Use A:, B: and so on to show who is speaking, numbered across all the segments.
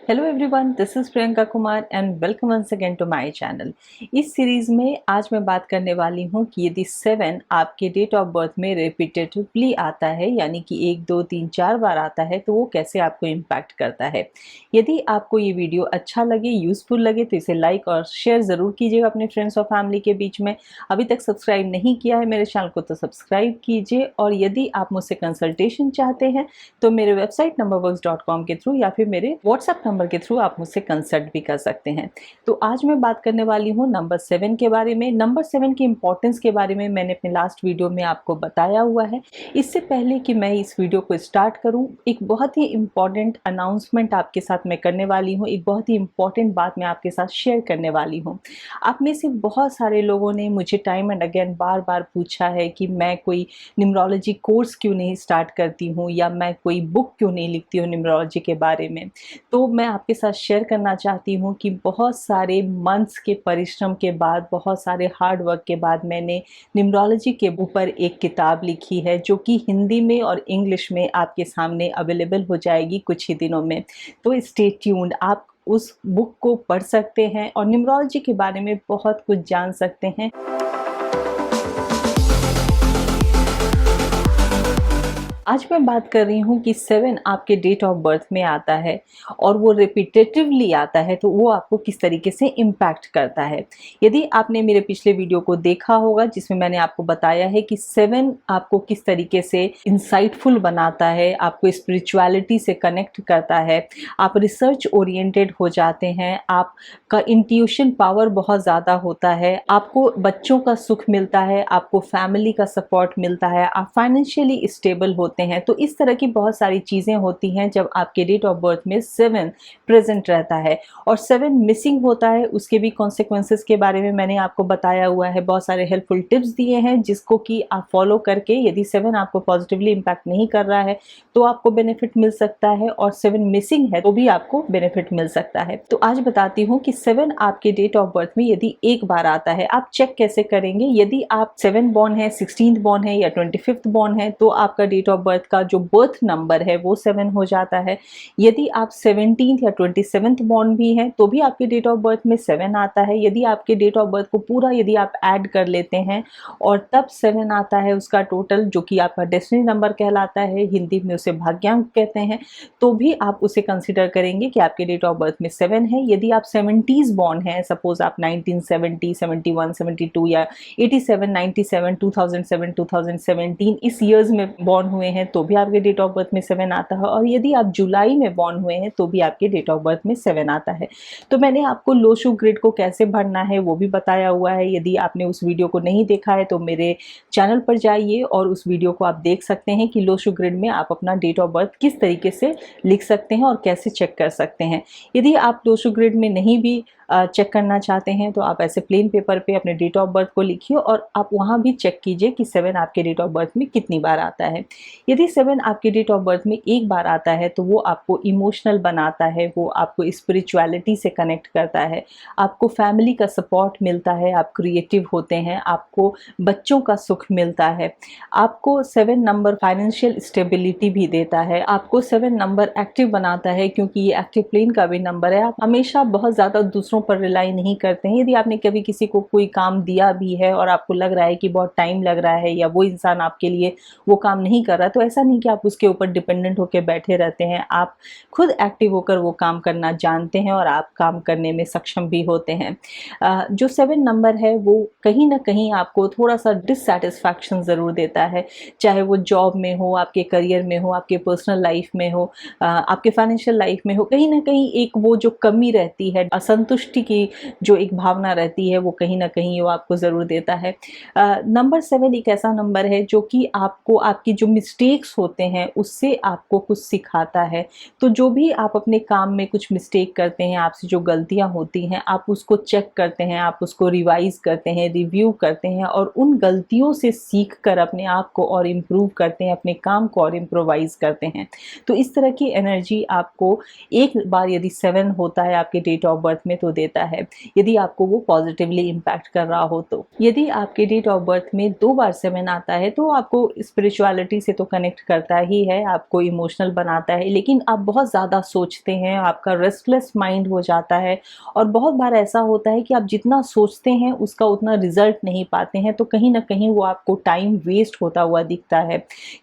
A: Hello everyone, this is Priyanka Kumar and welcome once again to my channel. इस series में आज मैं बात करने वाली हूँ कि यदि 7 आपके डेट ऑफ बर्थ में रिपीटेटिवली आता है, यानी कि 1, 2, 3, 4 बार आता है, तो वो कैसे आपको इम्पैक्ट करता है। यदि आपको ये वीडियो अच्छा लगे, यूज़फुल लगे, तो इसे लाइक और शेयर ज़रूर कीजिएगा अपने फ्रेंड्स और फैमिली के बीच में। अभी तक सब्सक्राइब नहीं किया है मेरे चैनल को तो सब्सक्राइब कीजिए, और यदि आप मुझसे कंसल्टेशन चाहते हैं तो मेरे वेबसाइट numberworks.com के थ्रू या फिर मेरे व्हाट्सएप नंबर के थ्रू आप मुझसे कंसल्ट भी कर सकते हैं। तो आज मैं बात करने वाली हूँ नंबर 7 के बारे में। नंबर 7 की इंपॉर्टेंस के बारे में मैंने अपने लास्ट वीडियो में आपको बताया हुआ है। इससे पहले कि मैं इस वीडियो को स्टार्ट करूँ, एक बहुत ही इम्पॉर्टेंट अनाउंसमेंट आपके साथ मैं करने वाली हूँ। एक बहुत ही इम्पॉर्टेंट बात मैं आपके साथ शेयर करने वाली हूँ। आप में से बहुत सारे लोगों ने मुझे टाइम एंड अगेन बार बार पूछा है कि मैं कोई न्यूमरोलॉजी कोर्स क्यों नहीं स्टार्ट करती हूँ, या मैं कोई बुक क्यों नहीं लिखती हूँ न्यूमरोलॉजी के बारे में। तो मैं आपके साथ शेयर करना चाहती हूँ कि बहुत सारे मंथ्स के परिश्रम के बाद, बहुत सारे हार्ड वर्क के बाद मैंने न्यूमरोलॉजी के ऊपर एक किताब लिखी है, जो कि हिंदी में और इंग्लिश में आपके सामने अवेलेबल हो जाएगी कुछ ही दिनों में। तो स्टे ट्यून्ड, आप उस बुक को पढ़ सकते हैं और न्यूमरोलॉजी के बारे में बहुत कुछ जान सकते हैं। आज मैं बात कर रही हूँ कि 7 आपके डेट ऑफ बर्थ में आता है और वो रिपीटेटिवली आता है, तो वो आपको किस तरीके से इम्पैक्ट करता है। यदि आपने मेरे पिछले वीडियो को देखा होगा, जिसमें मैंने आपको बताया है कि 7 आपको किस तरीके से इंसाइटफुल बनाता है, आपको स्पिरिचुअलिटी से कनेक्ट करता है, आप रिसर्च ओरिएंटेड हो जाते हैं, आपका इंट्यूशन पावर बहुत ज़्यादा होता है, आपको बच्चों का सुख मिलता है, आपको फैमिली का सपोर्ट मिलता है, आप फाइनेंशियली स्टेबल होते हैं। तो इस तरह की बहुत सारी चीज़ें होती हैं जब आपके डेट ऑफ बर्थ में 7 प्रेजेंट रहता है। और 7 मिसिंग होता है, उसके भी कॉन्सिक्वेंसेस के बारे में मैंने आपको बताया हुआ है, बहुत सारे हेल्पफुल टिप्स दिए हैं जिसको कि आप फॉलो करके, यदि 7 आपको पॉजिटिवली इम्पैक्ट नहीं कर रहा है तो आपको बेनिफिट मिल सकता है, और 7 मिसिंग है तो भी आपको बेनिफिट मिल सकता है। तो आज बताती हूँ कि 7 आपके डेट ऑफ बर्थ में यदि एक बार आता है, आप चेक कैसे करेंगे। यदि आप 7 बॉर्न है, 16th बॉर्न है या 25th बॉर्न है, तो आपका डेट ऑफ बर्थ का जो बर्थ नंबर है वो 7 हो जाता है। यदि आप 17th या 27th बॉर्न भी हैं तो भी आपके डेट ऑफ बर्थ में 7 आता है। यदि आपके डेट ऑफ बर्थ को पूरा यदि आप ऐड कर लेते हैं और तब 7 आता है उसका टोटल, जो कि आपका डेस्टिनी नंबर कहलाता है, हिंदी में उसे भाग्यांक कहते हैं, तो भी आप उसे कंसिडर करेंगे कि आपके डेट ऑफ बर्थ में 7 है। यदि आप 70s बॉर्न हैं, सपोज आप 1970, 71, 72 या 87, 97, 2007, 2017 इस ईयर्स में बॉर्न हुए हैं तो भी आपके डेट ऑफ बर्थ में 7 आता है। और यदि आप जुलाई में बॉर्न हुए हैं तो भी आपके डेट ऑफ बर्थ में 7 आता है। तो मैंने आपको लोशु ग्रिड को कैसे भरना है वो भी बताया हुआ है। यदि आपने उस वीडियो को नहीं देखा है तो मेरे चैनल पर जाइए और उस वीडियो को आप देख सकते हैं कि लोशु ग्रिड में आप अपना डेट ऑफ बर्थ किस तरीके से लिख सकते हैं और कैसे चेक कर सकते हैं। यदि आप लोशु ग्रिड में नहीं भी चेक करना चाहते हैं तो आप ऐसे प्लेन पेपर पे अपने डेट ऑफ बर्थ को लिखिए और आप वहाँ भी चेक कीजिए कि 7 आपके डेट ऑफ बर्थ में कितनी बार आता है। यदि 7 आपके डेट ऑफ बर्थ में एक बार आता है तो वो आपको इमोशनल बनाता है, वो आपको स्पिरिचुअलिटी से कनेक्ट करता है, आपको फैमिली का सपोर्ट मिलता है, आप क्रिएटिव होते हैं, आपको बच्चों का सुख मिलता है, आपको 7 नंबर फाइनेंशियल स्टेबिलिटी भी देता है, आपको 7 नंबर एक्टिव बनाता है, क्योंकि ये एक्टिव प्लेन का भी नंबर है। आप हमेशा बहुत ज़्यादा दूसरों पर रिलाई नहीं करते हैं। यदि आपने कभी किसी को कोई काम दिया भी है और आपको लग रहा है कि बहुत टाइम लग रहा है या वो इंसान आपके लिए वो काम नहीं कर रहा, तो ऐसा नहीं कि आप उसके ऊपर डिपेंडेंट होकर बैठे रहते हैं। आप खुद एक्टिव होकर वो काम करना जानते हैं और आप काम करने में सक्षम भी होते हैं। जो 7 नंबर है वो कहीं ना कहीं आपको थोड़ा सा डिससेटिस्फैक्शन ज़रूर देता है, चाहे वो जॉब में हो, आपके करियर में हो, आपके पर्सनल लाइफ में हो, आपके फाइनेंशियल लाइफ में हो। कहीं ना कहीं एक वो जो कमी रहती है, असंतुष्टि की जो एक भावना रहती है, वो कहीं ना कहीं वो आपको ज़रूर देता है। नंबर 7 एक ऐसा नंबर है जो कि आपको आपकी जो मिस्टेक्स होते हैं उससे आपको कुछ सिखाता है। तो जो भी आप अपने काम में कुछ मिस्टेक करते हैं, आपसे जो गलतियां होती हैं, आप उसको चेक करते हैं, आप उसको रिवाइज करते हैं, रिव्यू करते हैं और उन गलतियों से सीख कर अपने आप को और इम्प्रूव करते हैं, अपने काम को और इम्प्रोवाइज करते हैं। तो इस तरह की एनर्जी आपको एक बार यदि 7 होता है आपके डेट ऑफ बर्थ में तो देता है, यदि आपको वो पॉजिटिवली इम्पैक्ट कर रहा हो तो। यदि आपके डेट ऑफ बर्थ में 2 बार 7 आता है तो आपको स्पिरिचुअलिटी से तो कनेक्ट करता ही है, आपको इमोशनल बनाता है, लेकिन आप बहुत ज़्यादा सोचते हैं, आपका रेस्टलेस माइंड हो जाता है और बहुत बार ऐसा होता है कि आप जितना सोचते हैं उसका उतना रिजल्ट नहीं पाते हैं, तो कहीं ना कहीं वो आपको टाइम वेस्ट होता हुआ दिखता है,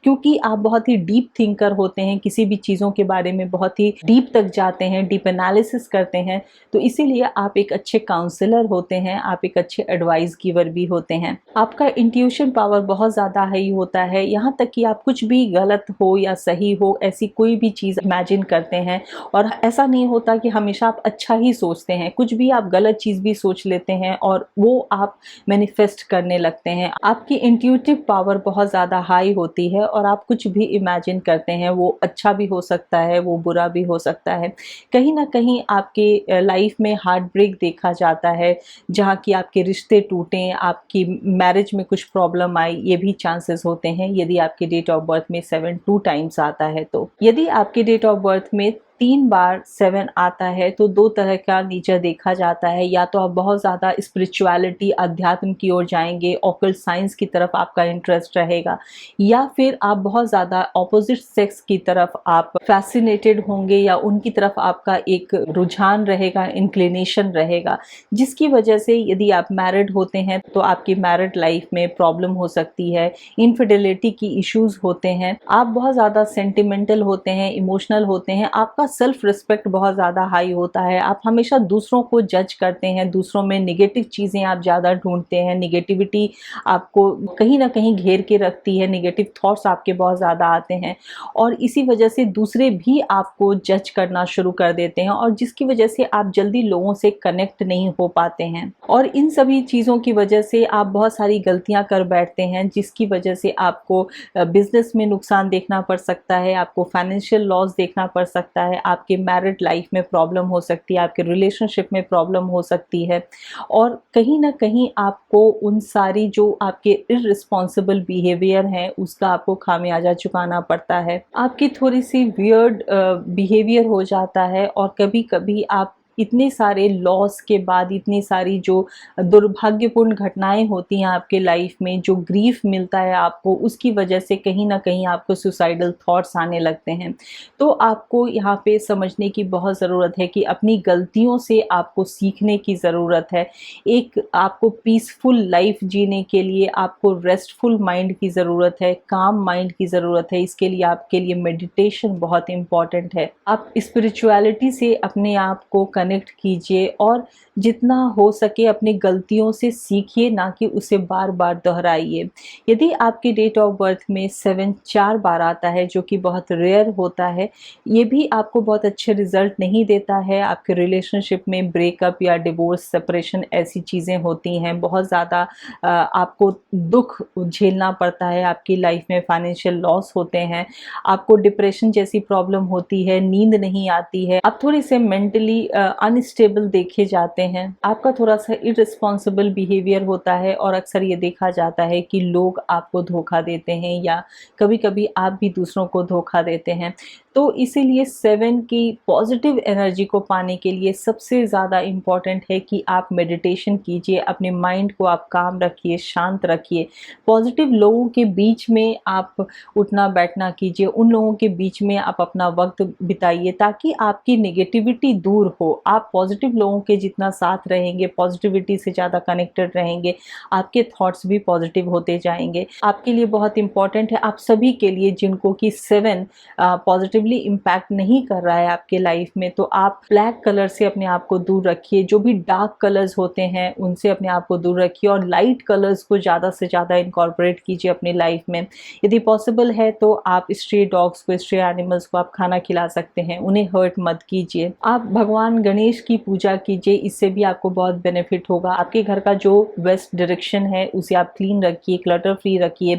A: क्योंकि आप बहुत ही डीप थिंकर होते हैं, किसी भी चीज़ों के बारे में बहुत ही डीप तक जाते हैं, डीप एनालिसिस करते हैं, तो इसीलिए आप एक अच्छे काउंसलर होते हैं, आप एक अच्छे एडवाइस गिवर भी होते हैं। आपका इंट्यूशन पावर बहुत ज़्यादा हाई होता है, यहाँ तक कि आप कुछ भी गलत हो या सही हो ऐसी कोई भी चीज़ इमेजिन करते हैं, और ऐसा नहीं होता कि हमेशा आप अच्छा ही सोचते हैं, कुछ भी आप गलत चीज़ भी सोच लेते हैं और वो आप मैनिफेस्ट करने लगते हैं। आपकी इंट्यूटिव पावर बहुत ज़्यादा हाई होती है और आप कुछ भी इमेजिन करते हैं, वो अच्छा भी हो सकता है, वो बुरा भी हो सकता है। कहीं ना कहीं आपके लाइफ में हार्ट ब्रेक देखा जाता है, जहाँ की आपके रिश्ते टूटें, आपकी मैरिज में कुछ प्रॉब्लम आई, ये भी चांसेस होते हैं यदि आपके डेट ऑफ बर्थ में 7 2 टाइम्स आता है तो। यदि आपके डेट ऑफ बर्थ में 3 बार 7 आता है तो 2 तरह का नेचर देखा जाता है, या तो आप बहुत ज़्यादा स्पिरिचुअलिटी अध्यात्म की ओर जाएंगे, ऑकल्ट साइंस की तरफ आपका इंटरेस्ट रहेगा, या फिर आप बहुत ज़्यादा ऑपोजिट सेक्स की तरफ आप फैसिनेटेड होंगे या उनकी तरफ आपका एक रुझान रहेगा, इंक्लिनेशन रहेगा, जिसकी वजह से यदि आप मैरिड होते हैं तो आपकी मैरिड लाइफ में प्रॉब्लम हो सकती है, इनफिडेलिटी की इश्यूज होते हैं, आप बहुत ज़्यादा सेंटिमेंटल होते हैं, इमोशनल होते हैं, आपका सेल्फ रिस्पेक्ट बहुत ज़्यादा हाई होता है, आप हमेशा दूसरों को जज करते हैं, दूसरों में निगेटिव चीज़ें आप ज़्यादा ढूंढते हैं, निगेटिविटी आपको कहीं ना कहीं घेर के रखती है, निगेटिव थॉट्स आपके बहुत ज़्यादा आते हैं और इसी वजह से दूसरे भी आपको जज करना शुरू कर देते हैं, और जिसकी वजह से आप जल्दी लोगों से कनेक्ट नहीं हो पाते हैं, और इन सभी चीज़ों की वजह से आप बहुत सारी गलतियां कर बैठते हैं, जिसकी वजह से आपको बिजनेस में नुकसान देखना पड़ सकता है, आपको फाइनेंशियल लॉस देखना पड़ सकता है, आपके मैरिड लाइफ में प्रॉब्लम हो सकती है, आपके रिलेशनशिप में प्रॉब्लम हो सकती है, और कहीं ना कहीं आपको उन सारी जो आपके इररिस्पॉन्सिबल बिहेवियर हैं उसका आपको खामियाजा चुकाना पड़ता है। आपकी थोड़ी सी वियर्ड बिहेवियर हो जाता है, और कभी कभी आप इतने सारे लॉस के बाद, इतनी सारी जो दुर्भाग्यपूर्ण घटनाएं होती हैं आपके लाइफ में, जो ग्रीफ मिलता है आपको, उसकी वजह से कहीं ना कहीं आपको सुसाइडल थॉट्स आने लगते हैं। तो आपको यहाँ पे समझने की बहुत ज़रूरत है कि अपनी गलतियों से आपको सीखने की ज़रूरत है। एक आपको पीसफुल लाइफ जीने के लिए आपको रेस्टफुल माइंड की ज़रूरत है, काम माइंड की ज़रूरत है। इसके लिए आपके लिए मेडिटेशन बहुत इम्पॉर्टेंट है। आप स्पिरिचुअलिटी से अपने आप को कनेक्ट कीजिए और जितना हो सके अपनी गलतियों से सीखिए, ना कि उसे बार बार दोहराइए। यदि आपके डेट ऑफ बर्थ में 7 4 बार आता है, जो कि बहुत रेयर होता है, ये भी आपको बहुत अच्छे रिजल्ट नहीं देता है। आपके रिलेशनशिप में ब्रेकअप या डिवोर्स, सेपरेशन ऐसी चीज़ें होती हैं, बहुत ज़्यादा आपको दुख झेलना पड़ता है, आपकी लाइफ में फाइनेंशियल लॉस होते हैं, आपको डिप्रेशन जैसी प्रॉब्लम होती है, नींद नहीं आती है, आप थोड़े से मेंटली अनस्टेबल देखे जाते हैं, आपका थोड़ा सा इररिस्पॉन्सिबल बिहेवियर होता है, और अक्सर ये देखा जाता है कि लोग आपको धोखा देते हैं या कभी कभी आप भी दूसरों को धोखा देते हैं। तो इसीलिए 7 की पॉजिटिव एनर्जी को पाने के लिए सबसे ज़्यादा इम्पॉर्टेंट है कि आप मेडिटेशन कीजिए, अपने माइंड को आप काम रखिए, शांत रखिए, पॉजिटिव लोगों के बीच में आप उठना बैठना कीजिए, उन लोगों के बीच में आप अपना वक्त बिताइए ताकि आपकी नेगेटिविटी दूर हो। आप पॉजिटिव लोगों के जितना साथ रहेंगे, पॉजिटिविटी से ज़्यादा कनेक्टेड रहेंगे, आपके थॉट्स भी पॉजिटिव होते जाएंगे। आपके लिए बहुत इंपॉर्टेंट है, आप सभी के लिए जिनको कि 7 पॉजिटिवली इम्पैक्ट नहीं कर रहा है आपके लाइफ में, तो आप ब्लैक कलर से अपने आप को दूर रखिए, जो भी डार्क कलर्स होते हैं उनसे अपने आप को दूर रखिए, और लाइट कलर्स को ज़्यादा से ज़्यादा इनकॉर्पोरेट कीजिए अपनी लाइफ में। यदि पॉसिबल है तो आप स्ट्रे डॉग्स को, स्ट्रे एनिमल्स को आप खाना खिला सकते हैं, उन्हें हर्ट मत कीजिए। आप भगवान गणेश की पूजा कीजिए, इससे भी आपको बहुत बेनिफिट होगा। आपके घर का जो वेस्ट डायरेक्शन है उसे आप क्लीन रखिए, क्लटर फ्री रखिए,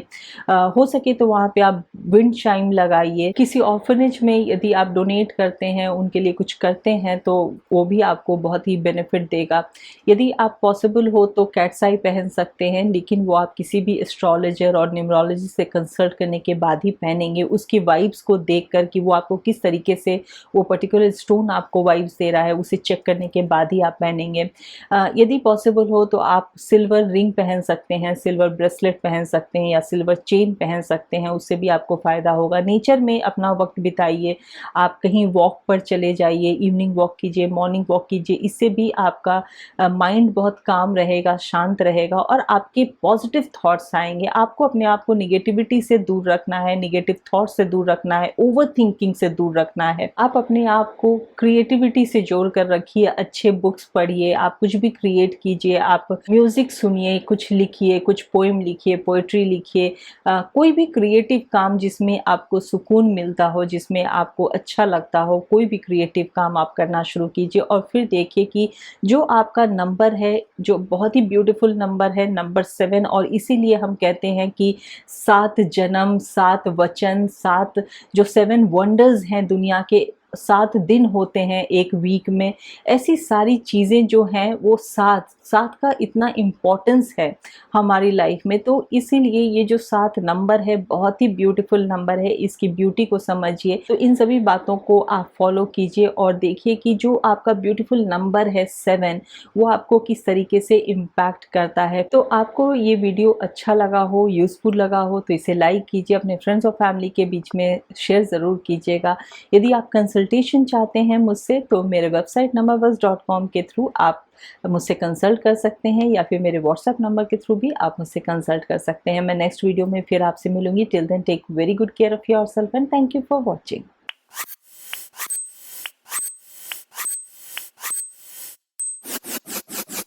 A: हो सके तो वहाँ पे आप विंड चाइम लगाइए, किसी ऑर्फनेज ऑर्फनेज में यदि आप डोनेट करते हैं, उनके लिए कुछ करते हैं, तो वो भी आपको बहुत ही बेनिफिट देगा। यदि आप पॉसिबल हो तो कैट्स आई पहन सकते हैं, लेकिन वो आप किसी भी एस्ट्रोलॉजर और न्यूमरोलॉजिस्ट से कंसल्ट करने के बाद ही पहनेंगे, उसकी वाइब्स को देख कर कि वो आपको किस तरीके से वो पर्टिकुलर स्टोन आपको वाइब्स दे रहा है, उसे चेक करने के बाद ही आप पहनेंगे। यदि पॉसिबल हो तो आप सिल्वर रिंग पहन सकते हैं, सिल्वर ब्रेसलेट पहन सकते हैं या सिल्वर चेन पहन सकते हैं, उससे भी आपको फ़ायदा होगा। नेचर में अपना वक्त बिताइए, आप कहीं वॉक पर चले जाइए, इवनिंग वॉक कीजिए, मॉर्निंग वॉक कीजिए, इससे भी आपका माइंड बहुत काम रहेगा, शांत रहेगा और आपके पॉजिटिव थॉट्स आएंगे। आपको अपने आप को निगेटिविटी से दूर रखना है, निगेटिव थॉट्स से दूर रखना है, ओवर थिंकिंग से दूर रखना है। आप अपने आप को क्रिएटिविटी से जोड़ कर रखिए, अच्छे बुक्स पढ़िए, आप कुछ भी क्रिएट कीजिए, आप म्यूजिक सुनिए, कुछ लिखिए, कुछ पोएम लिखिए, पोएट्री लिखिए, कोई भी क्रिएटिव काम जिसमें आपको सुकून मिलता हो, जिसमें आपको अच्छा लगता हो, कोई भी क्रिएटिव काम आप करना शुरू कीजिए। और फिर देखिए कि जो आपका नंबर है, जो बहुत ही ब्यूटीफुल नंबर है, नंबर 7, और इसीलिए हम कहते हैं कि 7 जन्म, 7 वचन, 7 जो 7 वंडर्स हैं दुनिया के, 7 दिन होते हैं एक वीक में, ऐसी सारी चीज़ें जो हैं वो 7 का इतना इम्पोर्टेंस है हमारी लाइफ में। तो इसीलिए ये जो 7 नंबर है बहुत ही ब्यूटीफुल नंबर है, इसकी ब्यूटी को समझिए। तो इन सभी बातों को आप फॉलो कीजिए और देखिए कि जो आपका ब्यूटीफुल नंबर है 7, वो आपको किस तरीके से इम्पैक्ट करता है। तो आपको ये वीडियो अच्छा लगा हो, यूज़फुल लगा हो, तो इसे लाइक कीजिए, अपने फ्रेंड्स और फैमिली के बीच में शेयर ज़रूर कीजिएगा। यदि आप कंसल्टेशन चाहते हैं मुझसे तो मेरे वेबसाइट numberbuzz.com के थ्रू आप मुझसे कंसल्ट कर सकते हैं, या फिर मेरे व्हाट्सएप नंबर के थ्रू भी आप मुझसे कंसल्ट कर सकते हैं। मैं नेक्स्ट वीडियो में फिर आपसे मिलूंगी। Till then take very good care of yourself and thank you for watching.